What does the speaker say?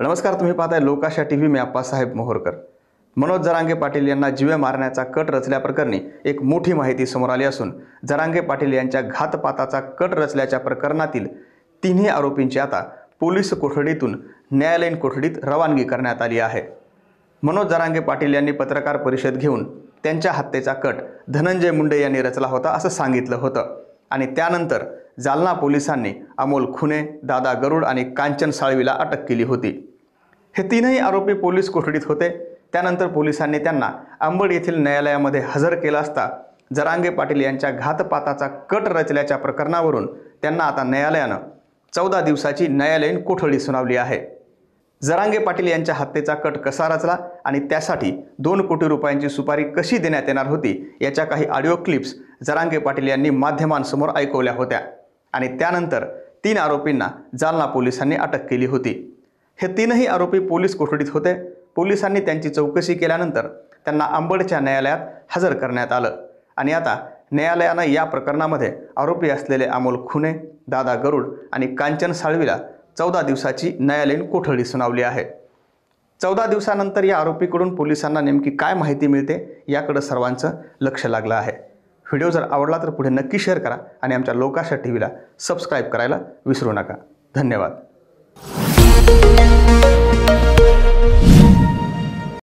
नमस्कार, तुम्ही पाहताय लोकाशा टीव्ही. मी आप्पासाहेब मोहोरकर. मनोज जरांगे पाटील यांना जीवे मारण्याचा कट रचल्याप्रकरणी एक मोठी माहिती समोर आली असून जरांगे पाटील यांच्या घातपाताचा कट रचल्याच्या प्रकरणातील तिन्ही आरोपींची आता पोलीस कोठडीतून न्यायालयीन कोठडीत रवानगी करण्यात आली आहे. मनोज जरांगे पाटील यांनी पत्रकार परिषद घेऊन त्यांच्या हत्येचा कट धनंजय मुंडे यांनी रचला होता असं सांगितलं होतं आणि त्यानंतर जालना पोलिसांनी अमोल खुने, दादा गरुड आणि कांचन साळवीला अटक केली होती. हे तीनही आरोपी पोलीस कोठडीत होते. त्यानंतर पोलिसांनी त्यांना अंबड येथील न्यायालयामध्ये हजर केला असता जरांगे पाटील यांच्या घातपाताचा कट रचल्याच्या प्रकरणावरून त्यांना आता न्यायालयानं 14 दिवसाची न्यायालयीन कोठडी सुनावली आहे. जरांगे पाटील यांच्या हत्येचा कट कसा रचला आणि त्यासाठी 2 कोटी रुपयांची सुपारी कशी देण्यात येणार होती याच्या काही ऑडिओ क्लिप्स जरांगे पाटील यांनी माध्यमांसमोर ऐकवल्या होत्या आणि त्यानंतर 3 आरोपींना जालना पोलिसांनी अटक केली होती. हे तीनही आरोपी पोलीस कोठडीत होते. पोलिसांनी त्यांची चौकशी केल्यानंतर त्यांना अंबडच्या न्यायालयात हजर करण्यात आलं आणि आता न्यायालयानं या प्रकरणामध्ये आरोपी असलेले अमोल खुने, दादा गरुड आणि कांचन साळवीला 14 दिवसाची न्यायालयीन कोठडी सुनावली आहे. 14 दिवसानंतर या आरोपीकडून पोलिसांना नेमकी काय माहिती मिळते याकडे सर्वांचं लक्ष लागलं आहे. व्हिडिओ जर आवडला तर पुढे नक्की शेअर करा आणि आमच्या लोकाशा टीव्हीला सबस्क्राईब करायला विसरू नका. धन्यवाद.